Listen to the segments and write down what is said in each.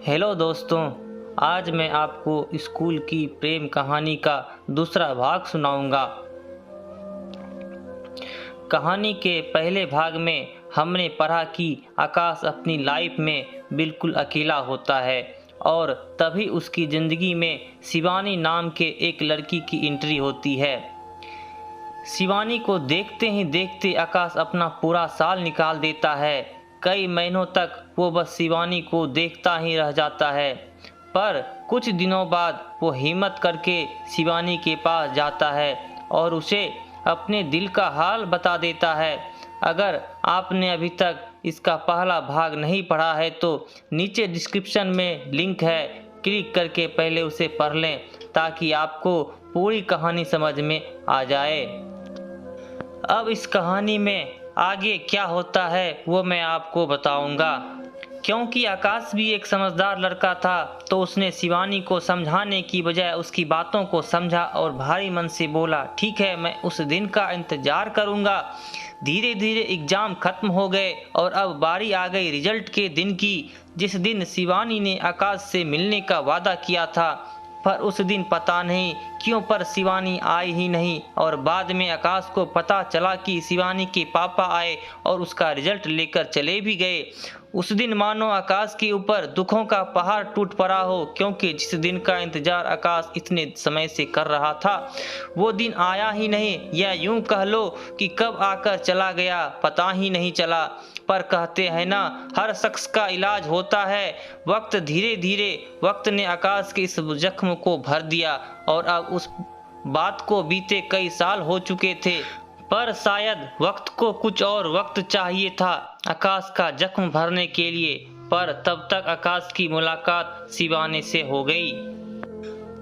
Hello दोस्तों, आज मैं आपको स्कूल की प्रेम कहानी का दूसरा भाग सुनाऊंगा। कहानी के पहले भाग में हमने पढ़ा कि आकाश अपनी लाइफ में बिल्कुल अकेला होता है और तभी उसकी ज़िंदगी में शिवानी नाम के एक लड़की की एंट्री होती है। शिवानी को देखते ही देखते आकाश अपना पूरा साल निकाल देता है। कई महीनों तक वो बस शिवानी को देखता ही रह जाता है, पर कुछ दिनों बाद वो हिम्मत करके शिवानी के पास जाता है और उसे अपने दिल का हाल बता देता है। अगर आपने अभी तक इसका पहला भाग नहीं पढ़ा है तो नीचे डिस्क्रिप्शन में लिंक है, क्लिक करके पहले उसे पढ़ लें ताकि आपको पूरी कहानी समझ में आ जाए। अब इस कहानी में आगे क्या होता है वो मैं आपको बताऊंगा। क्योंकि आकाश भी एक समझदार लड़का था तो उसने शिवानी को समझाने की बजाय उसकी बातों को समझा और भारी मन से बोला, ठीक है, मैं उस दिन का इंतजार करूंगा। धीरे धीरे एग्जाम खत्म हो गए और अब बारी आ गई रिजल्ट के दिन की, जिस दिन शिवानी ने आकाश से मिलने का वादा किया था। पर उस दिन पता नहीं क्यों पर शिवानी आई ही नहीं और बाद में आकाश को पता चला कि शिवानी के पापा आए और उसका रिजल्ट लेकर चले भी गए। उस दिन मानो आकाश के ऊपर दुखों का पहाड़ टूट पड़ा हो, क्योंकि जिस दिन का इंतजार आकाश इतने समय से कर रहा था वो दिन आया ही नहीं, या यूं कह लो कि कब आकर चला गया पता ही नहीं चला। पर कहते हैं ना, हर शख्स का इलाज होता है। वक्त ने आकाश के इस जख्म को भर दिया और अब उस बात को बीते कई साल हो चुके थे, पर शायद वक्त को कुछ और वक्त चाहिए था आकाश का जख्म भरने के लिए। पर तब तक आकाश की मुलाकात शिवानी से हो गई।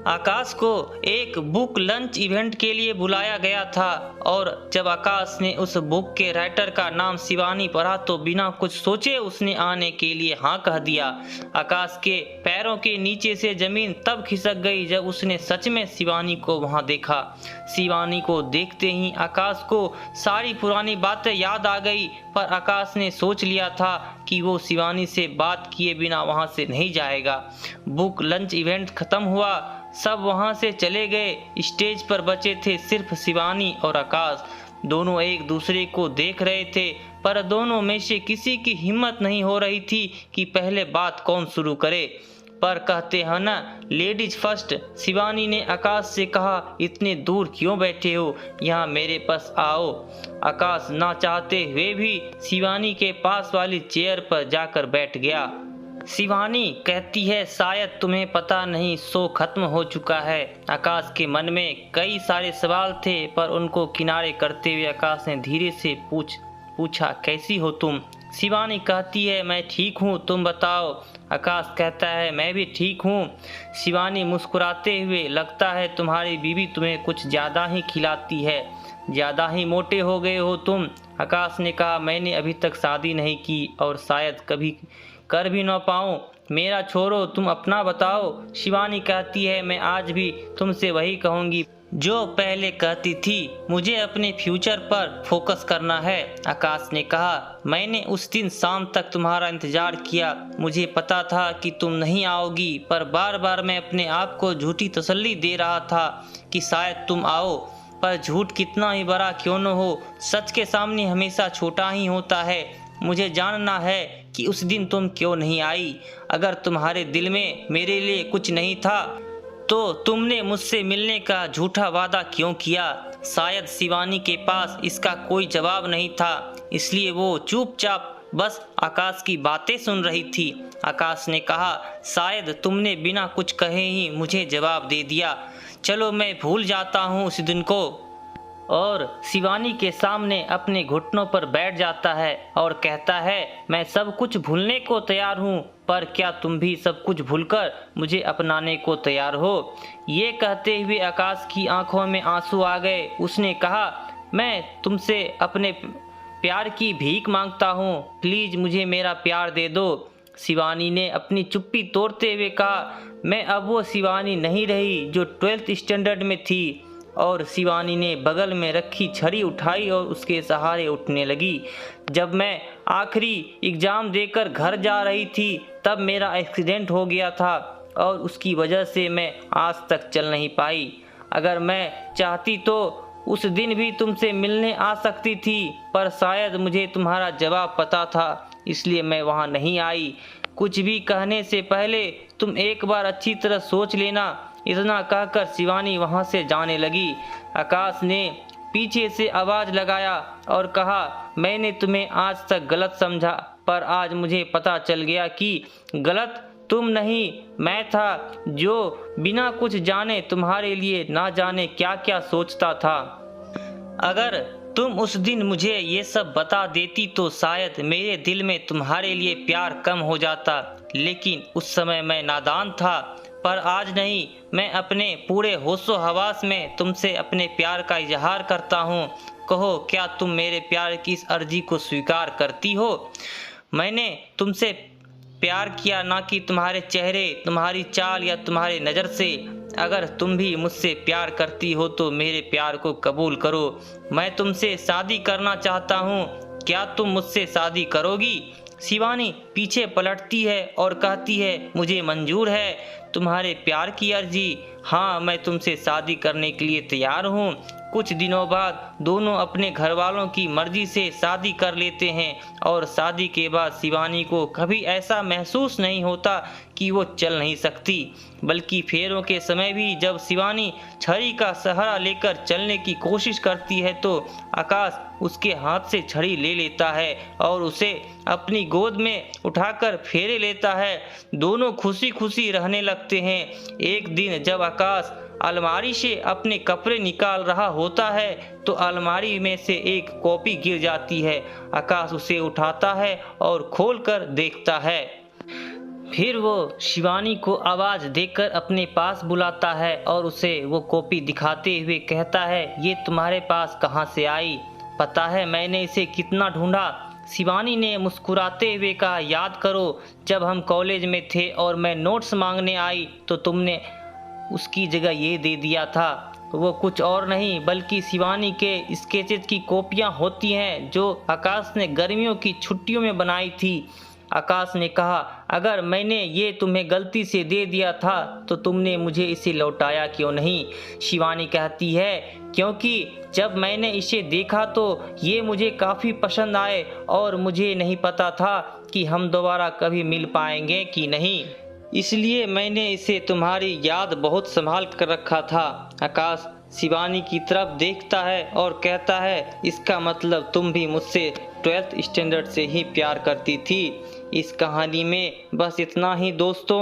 आकाश को एक बुक लंच इवेंट के लिए बुलाया गया था और जब आकाश ने उस बुक के राइटर का नाम शिवानी पढ़ा तो बिना कुछ सोचे उसने आने के लिए हाँ कह दिया। आकाश के पैरों के नीचे से जमीन तब खिसक गई जब उसने सच में शिवानी को वहां देखा। शिवानी को देखते ही आकाश को सारी पुरानी बातें याद आ गई, पर आकाश ने सोच लिया था कि वो शिवानी से बात किए बिना वहां से नहीं जाएगा। बुक लंच इवेंट खत्म हुआ, सब वहां से चले गए। स्टेज पर बचे थे सिर्फ शिवानी और आकाश। दोनों एक दूसरे को देख रहे थे, पर दोनों में से किसी की हिम्मत नहीं हो रही थी कि पहले बात कौन शुरू करे। पर कहते हैं ना, लेडीज फर्स्ट। शिवानी ने आकाश से कहा, इतने दूर क्यों बैठे हो, यहाँ मेरे पास आओ। आकाश ना चाहते हुए भी शिवानी के पास वाली चेयर पर जाकर बैठ गया। शिवानी कहती है, शायद तुम्हें पता नहीं, शो खत्म हो चुका है। आकाश के मन में कई सारे सवाल थे, पर उनको किनारे करते हुए आकाश ने धीरे से पूछा, कैसी हो तुम? शिवानी कहती है, मैं ठीक हूँ, तुम बताओ। आकाश कहता है, मैं भी ठीक हूँ। शिवानी मुस्कुराते हुए, लगता है तुम्हारी बीवी तुम्हें कुछ ज़्यादा ही खिलाती है, ज़्यादा ही मोटे हो गए हो तुम। आकाश ने कहा, मैंने अभी तक शादी नहीं की और शायद कभी कर भी ना पाऊँ। मेरा छोड़ो, तुम अपना बताओ। शिवानी कहती है, मैं आज भी तुमसे वही कहूँगी जो पहले कहती थी, मुझे अपने फ्यूचर पर फोकस करना है। आकाश ने कहा, मैंने उस दिन शाम तक तुम्हारा इंतजार किया, मुझे पता था कि तुम नहीं आओगी, पर बार बार मैं अपने आप को झूठी तसल्ली दे रहा था कि शायद तुम आओ। पर झूठ कितना ही बड़ा क्यों न हो, सच के सामने हमेशा छोटा ही होता है। मुझे जानना है कि उस दिन तुम क्यों नहीं आई। अगर तुम्हारे दिल में मेरे लिए कुछ नहीं था तो तुमने मुझसे मिलने का झूठा वादा क्यों किया? शायद शिवानी के पास इसका कोई जवाब नहीं था, इसलिए वो चुपचाप बस आकाश की बातें सुन रही थी। आकाश ने कहा, शायद तुमने बिना कुछ कहे ही मुझे जवाब दे दिया। चलो मैं भूल जाता हूँ उस दिन को। और शिवानी के सामने अपने घुटनों पर बैठ जाता है और कहता है, मैं सब कुछ भूलने को तैयार हूँ, पर क्या तुम भी सब कुछ भूलकर मुझे अपनाने को तैयार हो? ये कहते हुए आकाश की आंखों में आंसू आ गए। उसने कहा, मैं तुमसे अपने प्यार की भीख मांगता हूँ, प्लीज मुझे मेरा प्यार दे दो। शिवानी ने अपनी चुप्पी तोड़ते हुए कहा, मैं अब वो शिवानी नहीं रही जो 12th स्टैंडर्ड में थी। और शिवानी ने बगल में रखी छड़ी उठाई और उसके सहारे उठने लगी। जब मैं आखिरी एग्ज़ाम देकर घर जा रही थी तब मेरा एक्सीडेंट हो गया था और उसकी वजह से मैं आज तक चल नहीं पाई। अगर मैं चाहती तो उस दिन भी तुमसे मिलने आ सकती थी, पर शायद मुझे तुम्हारा जवाब पता था, इसलिए मैं वहाँ नहीं आई। कुछ भी कहने से पहले तुम एक बार अच्छी तरह सोच लेना। इतना कहकर शिवानी वहाँ से जाने लगी। आकाश ने पीछे से आवाज़ लगाया और कहा, मैंने तुम्हें आज तक गलत समझा, पर आज मुझे पता चल गया कि गलत तुम नहीं मैं था, जो बिना कुछ जाने तुम्हारे लिए ना जाने क्या क्या सोचता था। अगर तुम उस दिन मुझे ये सब बता देती तो शायद मेरे दिल में तुम्हारे लिए प्यार कम हो जाता, लेकिन उस समय मैं नादान था। पर आज नहीं, मैं अपने पूरे होशो हवास में तुमसे अपने प्यार का इजहार करता हूँ। कहो, क्या तुम मेरे प्यार की इस अर्जी को स्वीकार करती हो? मैंने तुमसे प्यार किया ना कि तुम्हारे चेहरे, तुम्हारी चाल या तुम्हारे नज़र से। अगर तुम भी मुझसे प्यार करती हो तो मेरे प्यार को कबूल करो। मैं तुमसे शादी करना चाहता हूँ, क्या तुम मुझसे शादी करोगी? शिवानी पीछे पलटती है और कहती है, मुझे मंजूर है तुम्हारे प्यार की अर्जी। हाँ, मैं तुमसे शादी करने के लिए तैयार हूँ। कुछ दिनों बाद दोनों अपने घर वालों की मर्जी से शादी कर लेते हैं और शादी के बाद शिवानी को कभी ऐसा महसूस नहीं होता कि वो चल नहीं सकती, बल्कि फेरों के समय भी जब शिवानी छड़ी का सहारा लेकर चलने की कोशिश करती है तो आकाश उसके हाथ से छड़ी ले लेता है और उसे अपनी गोद में उठाकर फेरे लेता है। दोनों खुशी खुशी रहने लगते हैं। एक दिन जब आकाश अलमारी से अपने कपड़े निकाल रहा होता है तो अलमारी में से एक कॉपी गिर जाती है। आकाश उसे उठाता है और खोलकर देखता है। फिर वो शिवानी को आवाज़ देकर अपने पास बुलाता है और उसे वो कॉपी दिखाते हुए कहता है, ये तुम्हारे पास कहाँ से आई? पता है मैंने इसे कितना ढूंढा। शिवानी ने मुस्कुराते हुए कहा, याद करो जब हम कॉलेज में थे और मैं नोट्स मांगने आई तो तुमने उसकी जगह ये दे दिया था। वो कुछ और नहीं बल्कि शिवानी के स्केचेस की कॉपियाँ होती हैं जो आकाश ने गर्मियों की छुट्टियों में बनाई थी। आकाश ने कहा, अगर मैंने ये तुम्हें गलती से दे दिया था तो तुमने मुझे इसे लौटाया क्यों नहीं? शिवानी कहती है, क्योंकि जब मैंने इसे देखा तो ये मुझे काफ़ी पसंद आए और मुझे नहीं पता था कि हम दोबारा कभी मिल पाएंगे कि नहीं, इसलिए मैंने इसे तुम्हारी याद बहुत संभाल कर रखा था। आकाश शिवानी की तरफ देखता है और कहता है, इसका मतलब तुम भी मुझसे 12th स्टैंडर्ड से ही प्यार करती थी। इस कहानी में बस इतना ही दोस्तों।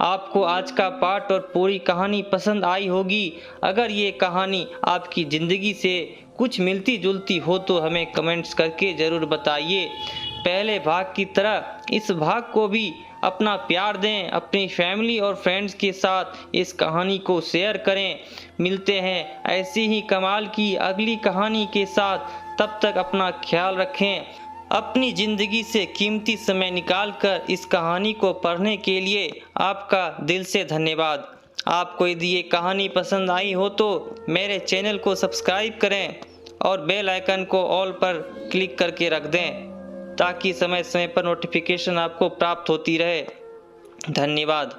आपको आज का पार्ट और पूरी कहानी पसंद आई होगी। अगर ये कहानी आपकी ज़िंदगी से कुछ मिलती जुलती हो तो हमें कमेंट्स करके ज़रूर बताइए। पहले भाग की तरह इस भाग को भी अपना प्यार दें। अपनी फैमिली और फ्रेंड्स के साथ इस कहानी को शेयर करें। मिलते हैं ऐसी ही कमाल की अगली कहानी के साथ। तब तक अपना ख्याल रखें। अपनी ज़िंदगी से कीमती समय निकालकर इस कहानी को पढ़ने के लिए आपका दिल से धन्यवाद। आपको यदि ये कहानी पसंद आई हो तो मेरे चैनल को सब्सक्राइब करें और बेल आइकन को ऑल पर क्लिक करके रख दें ताकि समय समय पर नोटिफिकेशन आपको प्राप्त होती रहे। धन्यवाद।